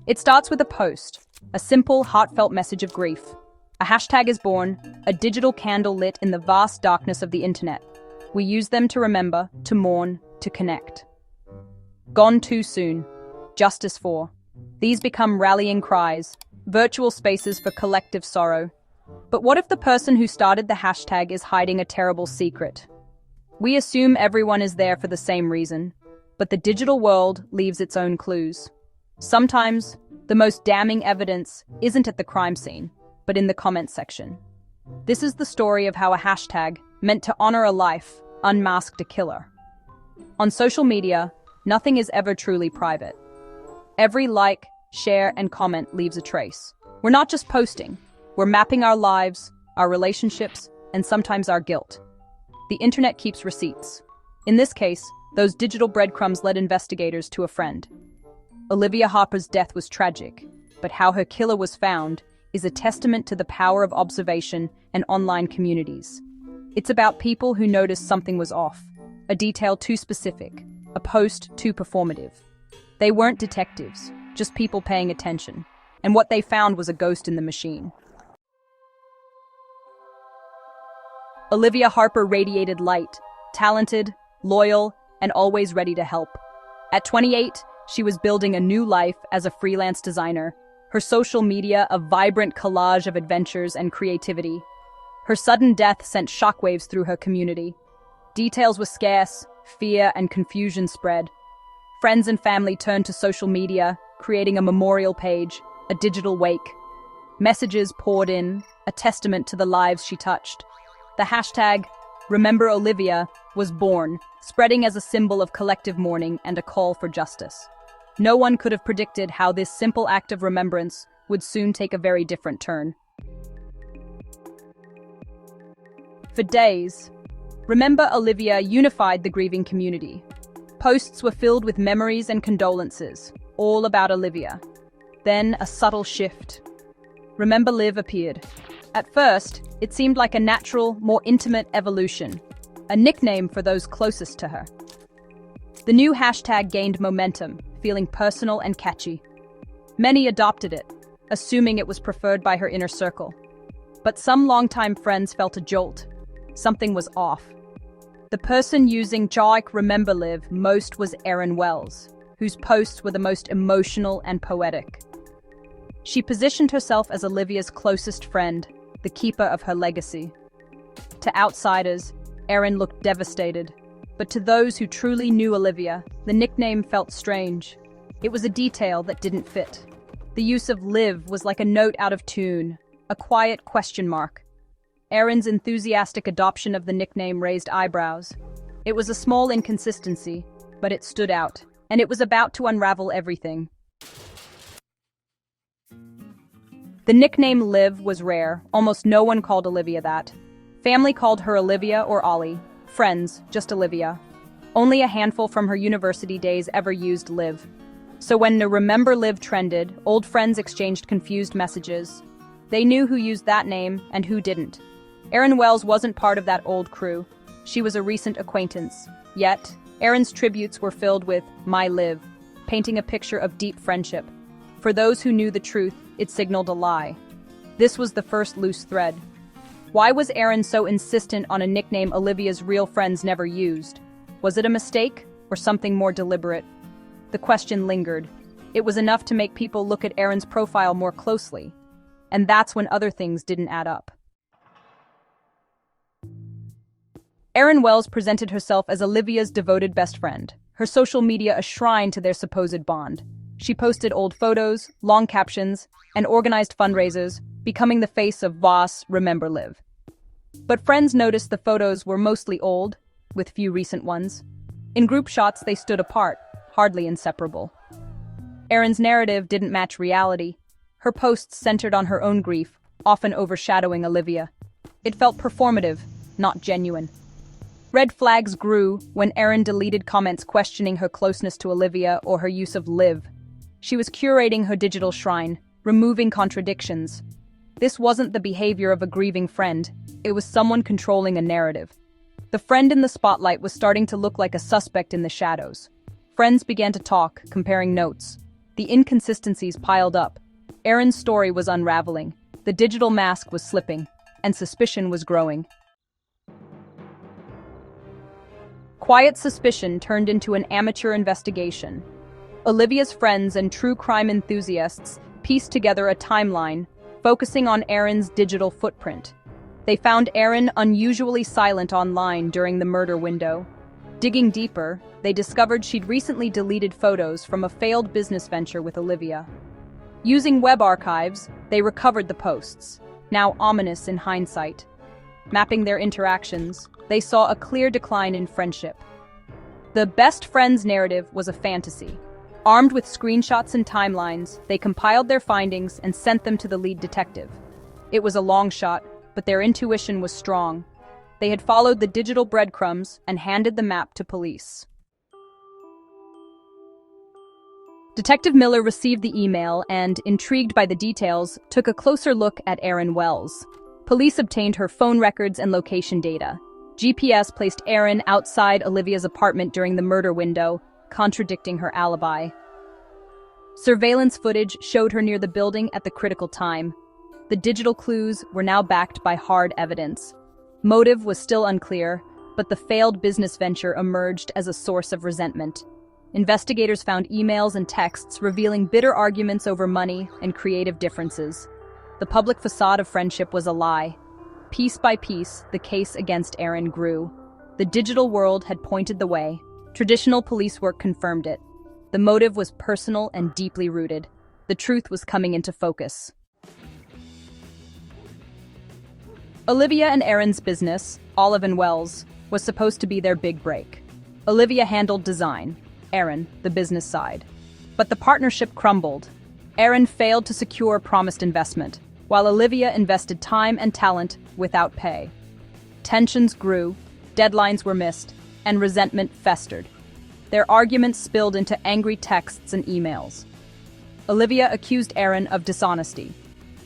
It starts with a post, a simple, heartfelt message of grief. A hashtag is born, a digital candle lit in the vast darkness of the internet. We use them to remember, to mourn, to connect. Gone too soon. Justice for. These become rallying cries, virtual spaces for collective sorrow. But what if the person who started the hashtag is hiding a terrible secret? We assume everyone is there for the same reason, but the digital world leaves its own clues. Sometimes, the most damning evidence isn't at the crime scene, but in the comments section. This is the story of how a hashtag, meant to honor a life, unmasked a killer. On social media, nothing is ever truly private. Every like, share, and comment leaves a trace. We're not just posting, we're mapping our lives, our relationships, and sometimes our guilt. The internet keeps receipts. In this case, those digital breadcrumbs led investigators to a friend. Olivia Harper's death was tragic, but how her killer was found is a testament to the power of observation and online communities. It's about people who noticed something was off, a detail too specific, a post too performative. They weren't detectives, just people paying attention, and what they found was a ghost in the machine. Olivia Harper radiated light, talented, loyal, and always ready to help. At 28, she was building a new life as a freelance designer, her social media a vibrant collage of adventures and creativity. Her sudden death sent shockwaves through her community. Details were scarce, fear and confusion spread. Friends and family turned to social media, creating a memorial page, a digital wake. Messages poured in, a testament to the lives she touched. The hashtag, Remember Olivia, was born, spreading as a symbol of collective mourning and a call for justice. No one could have predicted how this simple act of remembrance would soon take a very different turn. For days, Remember Olivia unified the grieving community. Posts were filled with memories and condolences, all about Olivia. Then a subtle shift. Remember Liv appeared. At first, it seemed like a natural, more intimate evolution, a nickname for those closest to her. The new hashtag gained momentum, feeling personal and catchy. Many adopted it, assuming it was preferred by her inner circle. But some longtime friends felt a jolt. Something was off. The person using Joik Remember Liv most was Erin Wells, whose posts were the most emotional and poetic. She positioned herself as Olivia's closest friend, the keeper of her legacy. To outsiders, Erin looked devastated, but to those who truly knew Olivia, the nickname felt strange. It was a detail that didn't fit. The use of Liv was like a note out of tune, a quiet question mark. Erin's enthusiastic adoption of the nickname raised eyebrows. It was a small inconsistency, but it stood out, and it was about to unravel everything. The nickname Liv was rare. Almost no one called Olivia that. Family called her Olivia or Ollie. Friends, just Olivia. Only a handful from her university days ever used Liv. So when the Remember Liv trended, old friends exchanged confused messages. They knew who used that name and who didn't. Erin Wells wasn't part of that old crew. She was a recent acquaintance. Yet, Erin's tributes were filled with My Liv, painting a picture of deep friendship. For those who knew the truth, it signaled a lie. This was the first loose thread. Why was Erin so insistent on a nickname Olivia's real friends never used? Was it a mistake or something more deliberate? The question lingered. It was enough to make people look at Erin's profile more closely. And that's when other things didn't add up. Erin Wells presented herself as Olivia's devoted best friend, her social media a shrine to their supposed bond. She posted old photos, long captions, and organized fundraisers, becoming the face of Voss Remember Liv. But friends noticed the photos were mostly old, with few recent ones. In group shots, they stood apart, hardly inseparable. Erin's narrative didn't match reality. Her posts centered on her own grief, often overshadowing Olivia. It felt performative, not genuine. Red flags grew when Erin deleted comments questioning her closeness to Olivia or her use of Liv. She was curating her digital shrine, removing contradictions. This wasn't the behavior of a grieving friend, it was someone controlling a narrative. The friend in the spotlight was starting to look like a suspect in the shadows. Friends began to talk, comparing notes. The inconsistencies piled up. Erin's story was unraveling, the digital mask was slipping, and suspicion was growing. Quiet suspicion turned into an amateur investigation. Olivia's friends and true crime enthusiasts pieced together a timeline, focusing on Erin's digital footprint. They found Erin unusually silent online during the murder window. Digging deeper, they discovered she'd recently deleted photos from a failed business venture with Olivia. Using web archives, they recovered the posts, now ominous in hindsight. Mapping their interactions, they saw a clear decline in friendship. The best friends narrative was a fantasy. Armed with screenshots and timelines, they compiled their findings and sent them to the lead detective. It was a long shot, but their intuition was strong. They had followed the digital breadcrumbs and handed the map to police. Detective Miller received the email and, intrigued by the details, took a closer look at Erin Wells. Police obtained her phone records and location data. GPS placed Erin outside Olivia's apartment during the murder window, contradicting her alibi. Surveillance footage showed her near the building at the critical time. The digital clues were now backed by hard evidence. Motive was still unclear, but the failed business venture emerged as a source of resentment. Investigators found emails and texts revealing bitter arguments over money and creative differences. The public facade of friendship was a lie. Piece by piece, the case against Erin grew. The digital world had pointed the way. Traditional police work confirmed it. The motive was personal and deeply rooted. The truth was coming into focus. Olivia and Erin's business, Olive & Wells, was supposed to be their big break. Olivia handled design, Erin, the business side. But the partnership crumbled. Erin failed to secure promised investment, while Olivia invested time and talent without pay. Tensions grew, deadlines were missed, and resentment festered. Their arguments spilled into angry texts and emails. Olivia accused Erin of dishonesty.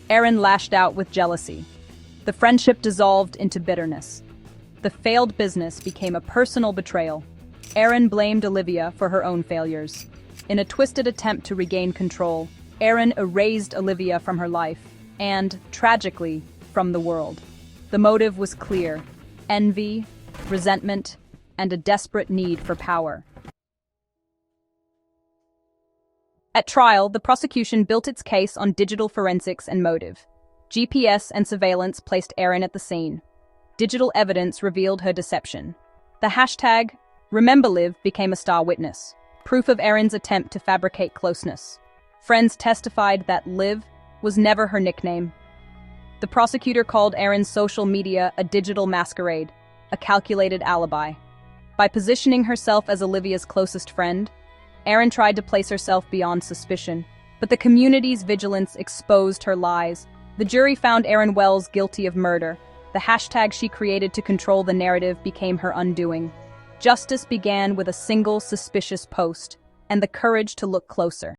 Erin lashed out with jealousy. The friendship dissolved into bitterness. The failed business became a personal betrayal. Erin blamed Olivia for her own failures. In a twisted attempt to regain control, Erin erased Olivia from her life and, tragically, from the world. The motive was clear: envy, resentment, and a desperate need for power. At trial, the prosecution built its case on digital forensics and motive. GPS and surveillance placed Erin at the scene. Digital evidence revealed her deception. The hashtag #RememberLiv became a star witness, proof of Erin's attempt to fabricate closeness. Friends testified that Liv was never her nickname. The prosecutor called Erin's social media a digital masquerade, a calculated alibi. By positioning herself as Olivia's closest friend, Erin tried to place herself beyond suspicion, but the community's vigilance exposed her lies. The jury found Erin Wells guilty of murder. The hashtag she created to control the narrative became her undoing. Justice began with a single suspicious post and the courage to look closer.